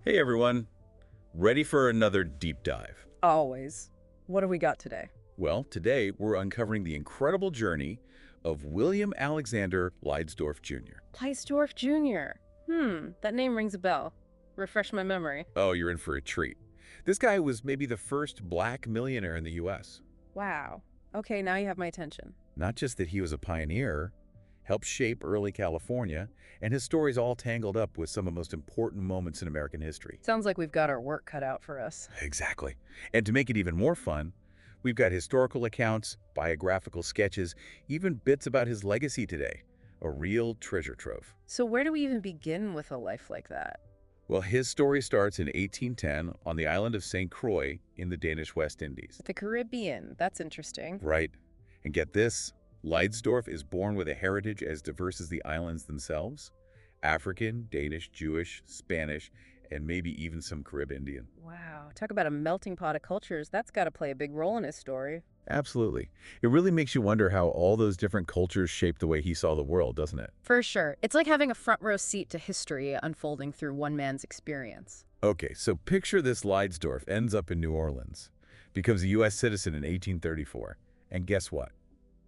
Hey everyone, ready for another deep dive? Always. What do we got today? Well, today we're uncovering the incredible journey of William Alexander Leidesdorff Jr. Leidesdorff Jr. That name rings a bell. Refresh my memory. Oh, you're in for a treat. This guy was maybe the first black millionaire in the U.S. Wow. Okay, now you have my attention. Not just that he was a pioneer, helped shape early California, and his story's all tangled up with some of the most important moments in American history. Sounds like we've got our work cut out for us. Exactly. And to make it even more fun, we've got historical accounts, biographical sketches, even bits about his legacy today. A real treasure trove. So where do we even begin with a life like that? Well, his story starts in 1810 on the island of St. Croix in the Danish West Indies. The Caribbean. That's interesting. Right. And get this, Leidesdorff is born with a heritage as diverse as the islands themselves. African, Danish, Jewish, Spanish, and maybe even some Carib Indian. Wow. Talk about a melting pot of cultures. That's got to play a big role in his story. Absolutely. It really makes you wonder how all those different cultures shaped the way he saw the world, doesn't it? For sure. It's like having a front row seat to history unfolding through one man's experience. Okay, so picture this: Leidesdorff ends up in New Orleans, becomes a U.S. citizen in 1834, and guess what?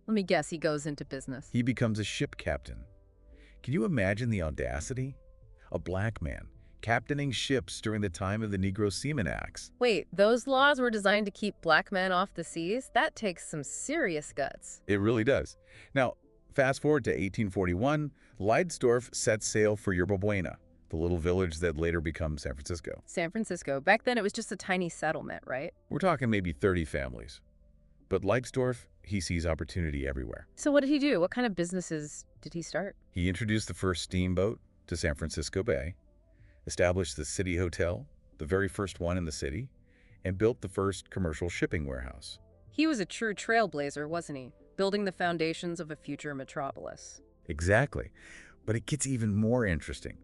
Let me guess, he goes into business. He becomes a ship captain. Can you imagine the audacity? A black man captaining ships during the time of the Negro Seaman Acts. Wait, those laws were designed to keep black men off the seas? That takes some serious guts. It really does. Now, fast forward to 1841, Leidesdorff sets sail for Yerba, Buena, the little village that later becomes San Francisco. San Francisco. Back then it was just a tiny settlement, right? We're talking maybe 30 families. But Leidesdorff, he sees opportunity everywhere. So what did he do? What kind of businesses did he start? He introduced the first steamboat to San Francisco Bay, established the City Hotel, the very first one in the city, and built the first commercial shipping warehouse. He was a true trailblazer, wasn't he? Building the foundations of a future metropolis. Exactly. But it gets even more interesting.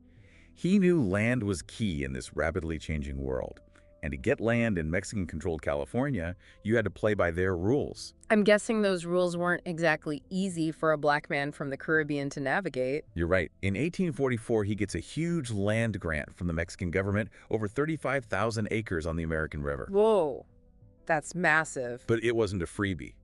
He knew land was key in this rapidly changing world. And to get land in Mexican-controlled California, you had to play by their rules. I'm guessing those rules weren't exactly easy for a black man from the Caribbean to navigate. You're right. In 1844, he gets a huge land grant from the Mexican government, over 35,000 acres on the American River. Whoa, that's massive. But it wasn't a freebie.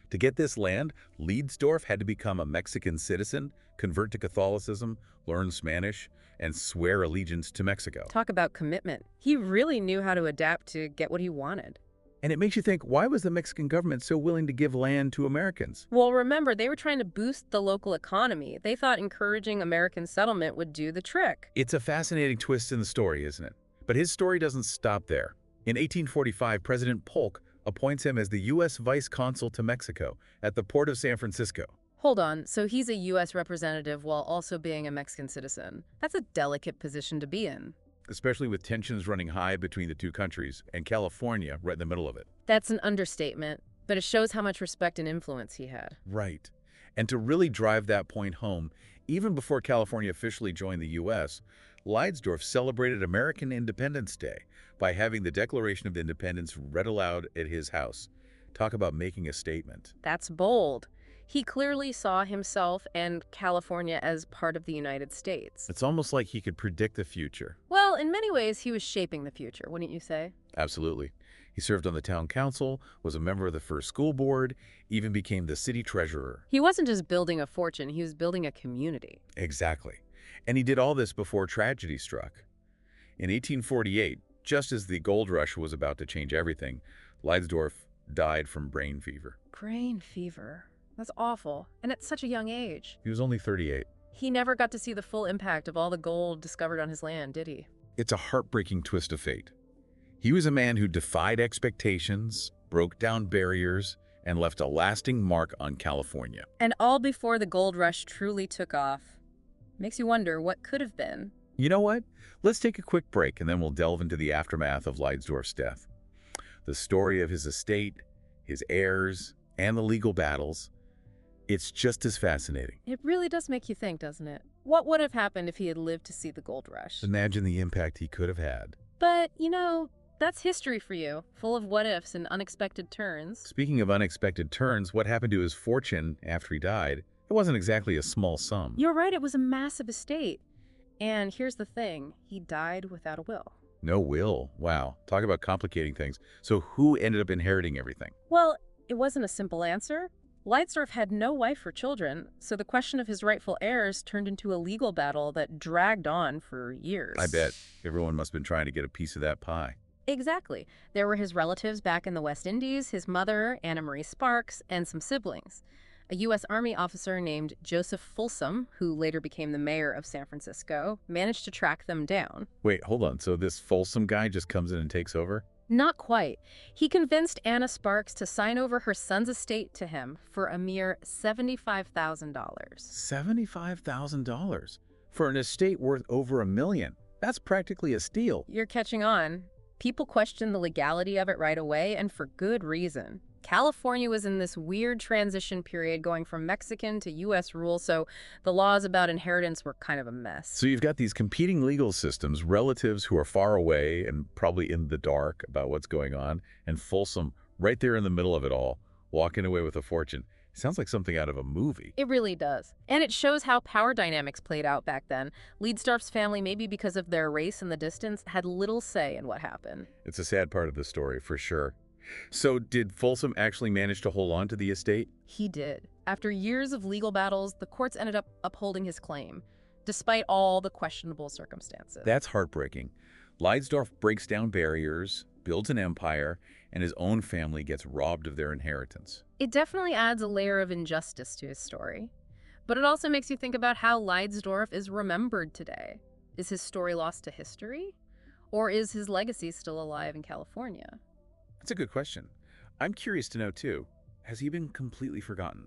To get this land, Leidesdorff had to become a Mexican citizen, convert to Catholicism, learn Spanish, and swear allegiance to Mexico. Talk about commitment. He really knew how to adapt to get what he wanted. And it makes you think, why was the Mexican government so willing to give land to Americans? Well, remember, they were trying to boost the local economy. They thought encouraging American settlement would do the trick. It's a fascinating twist in the story, isn't it? But his story doesn't stop there. In 1845, President Polk appoints him as the U.S. vice consul to Mexico at the port of San Francisco. Hold on, so he's a U.S. representative while also being a Mexican citizen. That's a delicate position to be in. Especially with tensions running high between the two countries, and California right in the middle of it. That's an understatement, but it shows how much respect and influence he had. Right. And to really drive that point home, even before California officially joined the U.S., Leidesdorff celebrated American Independence Day by having the Declaration of Independence read aloud at his house. Talk about making a statement. That's bold. He clearly saw himself and California as part of the United States. It's almost like he could predict the future. Well, in many ways, he was shaping the future, wouldn't you say? Absolutely. He served on the town council, was a member of the first school board, even became the city treasurer. He wasn't just building a fortune, he was building a community. Exactly. And he did all this before tragedy struck. In 1848, just as the gold rush was about to change everything, Leidesdorff died from brain fever. Brain fever. That's awful. And at such a young age. He was only 38. He never got to see the full impact of all the gold discovered on his land, did he? It's a heartbreaking twist of fate. He was a man who defied expectations, broke down barriers, and left a lasting mark on California. And all before the gold rush truly took off. Makes you wonder what could have been. You know what? Let's take a quick break and then we'll delve into the aftermath of Leidesdorff's death. The story of his estate, his heirs, and the legal battles. It's just as fascinating. It really does make you think, doesn't it? What would have happened if he had lived to see the gold rush? Imagine the impact he could have had. But, you know, that's history for you, full of what-ifs and unexpected turns. Speaking of unexpected turns, what happened to his fortune after he died? It wasn't exactly a small sum. You're right, it was a massive estate. And here's the thing, he died without a will. No will. Wow. Talk about complicating things. So who ended up inheriting everything? Well, it wasn't a simple answer. Leidesdorff had no wife or children, so the question of his rightful heirs turned into a legal battle that dragged on for I years. bet everyone must have been trying to get a piece of that pie. Exactly. There were his relatives back in the West Indies, his mother, Anna Marie Sparks, and some siblings. A U.S. Army officer named Joseph Folsom, who later became the mayor of San Francisco, managed to track them down. Wait, hold on. So this Folsom guy just comes in and takes over? Not quite. He convinced Anna Sparks to sign over her son's estate to him for a mere $75,000. $75,000 for an estate worth over $1 million. That's practically a steal. You're catching on. People questioned the legality of it right away, and for good reason. California was in this weird transition period going from Mexican to U.S. rule, so the laws about inheritance were kind of a mess. So you've got these competing legal systems, relatives who are far away and probably in the dark about what's going on, and Folsom right there in the middle of it all, walking away with a fortune. Sounds like something out of a movie. It really does. And it shows how power dynamics played out back then. Leidesdorff's family, maybe because of their race and the distance, had little say in what happened. It's a sad part of the story, for sure. So did Folsom actually manage to hold on to the estate? He did. After years of legal battles, the courts ended up upholding his claim, despite all the questionable circumstances. That's heartbreaking. Leidesdorff breaks down barriers, builds an empire, and his own family gets robbed of their inheritance. It definitely adds a layer of injustice to his story. But it also makes you think about how Leidesdorff is remembered today. Is his story lost to history? Or is his legacy still alive in California? That's a good question. I'm curious to know, too. Has he been completely forgotten?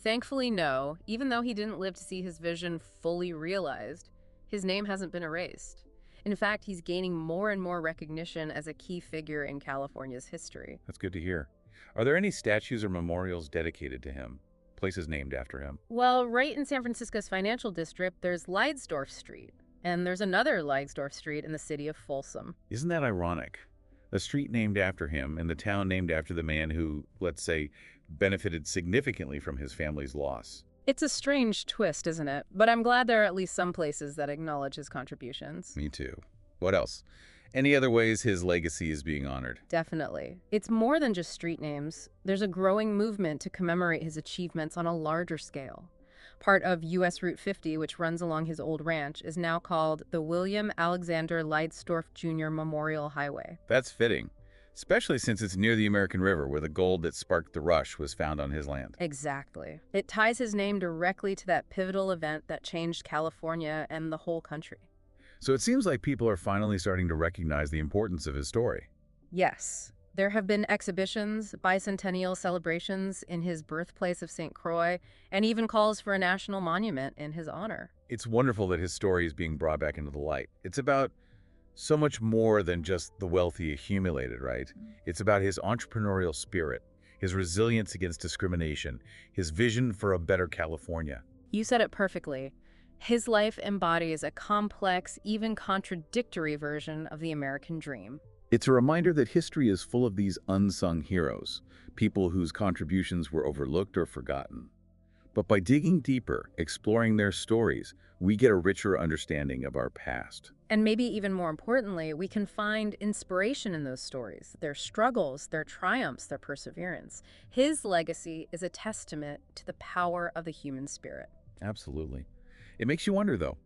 Thankfully, no. Even though he didn't live to see his vision fully realized, his name hasn't been erased. In fact, he's gaining more and more recognition as a key figure in California's history. That's good to hear. Are there any statues or memorials dedicated to him? Places named after him? Well, right in San Francisco's financial district, there's Leidesdorff Street. And there's another Leidesdorff Street in the city of Folsom. Isn't that ironic? A street named after him and the town named after the man who, let's say, benefited significantly from his family's loss. It's a strange twist, isn't it? But I'm glad there are at least some places that acknowledge his contributions. Me too. What else? Any other ways his legacy is being honored? Definitely. It's more than just street names. There's a growing movement to commemorate his achievements on a larger scale. Part of U.S. Route 50, which runs along his old ranch, is now called the William Alexander Leidesdorff Jr. Memorial Highway. That's fitting, especially since it's near the American River where the gold that sparked the rush was found on his land. Exactly. It ties his name directly to that pivotal event that changed California and the whole country. So it seems like people are finally starting to recognize the importance of his story. Yes. There have been exhibitions, bicentennial celebrations in his birthplace of St. Croix, and even calls for a national monument in his honor. It's wonderful that his story is being brought back into the light. It's about so much more than just the wealthy accumulated, right? It's about his entrepreneurial spirit, his resilience against discrimination, his vision for a better California. You said it perfectly. His life embodies a complex, even contradictory version of the American dream. It's a reminder that history is full of these unsung heroes, people whose contributions were overlooked or forgotten. But by digging deeper, exploring their stories, we get a richer understanding of our past. And maybe even more importantly, we can find inspiration in those stories, their struggles, their triumphs, their perseverance. His legacy is a testament to the power of the human spirit. Absolutely. It makes you wonder, though,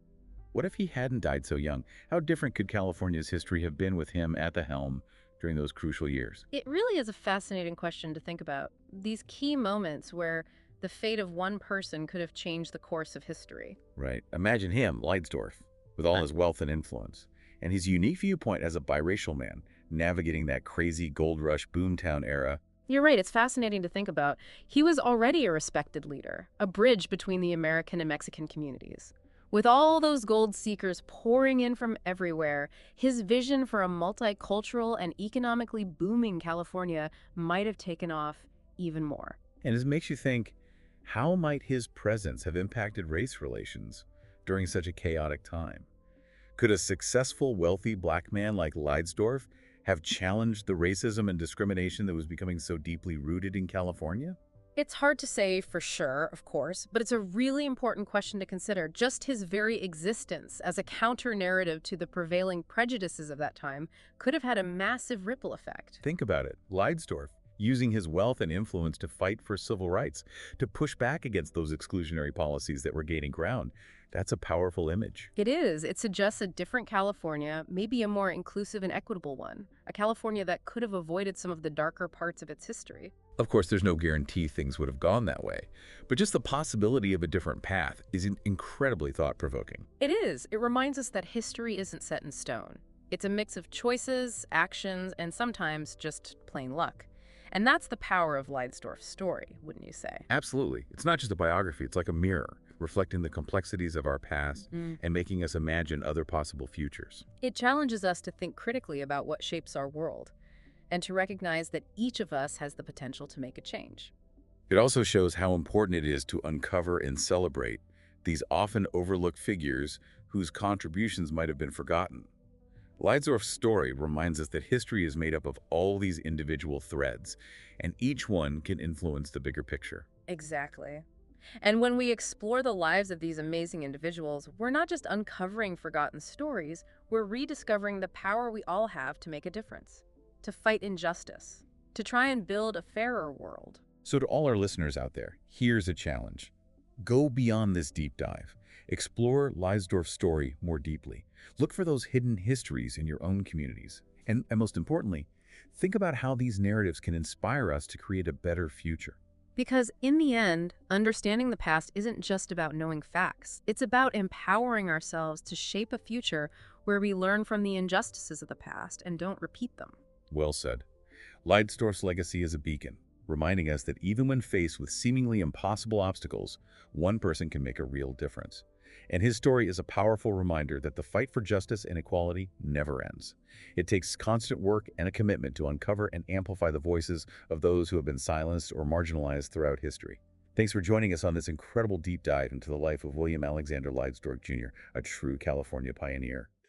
what if he hadn't died so young? How different could California's history have been with him at the helm during those crucial years? It really is a fascinating question to think about. These key moments where the fate of one person could have changed the course of history. Right. Imagine him, Leidesdorff, with all his wealth and influence, and his unique viewpoint as a biracial man, navigating that crazy gold rush boomtown era. You're right, it's fascinating to think about. He was already a respected leader, a bridge between the American and Mexican communities. With all those gold seekers pouring in from everywhere, his vision for a multicultural and economically booming California might have taken off even more. And it makes you think, how might his presence have impacted race relations during such a chaotic time? Could a successful, wealthy black man like Leidesdorff have challenged the racism and discrimination that was becoming so deeply rooted in California? It's hard to say for sure, of course, but it's a really important question to consider. Just his very existence as a counter-narrative to the prevailing prejudices of that time could have had a massive ripple effect. Think about it. Leidesdorff, using his wealth and influence to fight for civil rights, to push back against those exclusionary policies that were gaining ground. That's a powerful image. It is. It suggests a different California, maybe a more inclusive and equitable one. A California that could have avoided some of the darker parts of its history. Of course, there's no guarantee things would have gone that way, but just the possibility of a different path is incredibly thought-provoking. It is. It reminds us that history isn't set in stone. It's a mix of choices, actions, and sometimes just plain luck. And that's the power of Leidesdorff's story, wouldn't you say? Absolutely. It's not just a biography, it's like a mirror, reflecting the complexities of our past and making us imagine other possible futures. It challenges us to think critically about what shapes our world, and to recognize that each of us has the potential to make a change. It also shows how important it is to uncover and celebrate these often overlooked figures whose contributions might have been forgotten. Leidesdorff's story reminds us that history is made up of all these individual threads, and each one can influence the bigger picture. Exactly. And when we explore the lives of these amazing individuals, we're not just uncovering forgotten stories, we're rediscovering the power we all have to make a difference, to fight injustice, to try and build a fairer world. So to all our listeners out there, here's a challenge. Go beyond this deep dive. Explore Leidesdorff's story more deeply. Look for those hidden histories in your own communities. And most importantly, think about how these narratives can inspire us to create a better future. Because in the end, understanding the past isn't just about knowing facts. It's about empowering ourselves to shape a future where we learn from the injustices of the past and don't repeat them. Well said. Leidesdorff's legacy is a beacon, reminding us that even when faced with seemingly impossible obstacles, one person can make a real difference. And his story is a powerful reminder that the fight for justice and equality never ends. It takes constant work and a commitment to uncover and amplify the voices of those who have been silenced or marginalized throughout history. Thanks for joining us on this incredible deep dive into the life of William Alexander Leidesdorff Jr., a true California pioneer.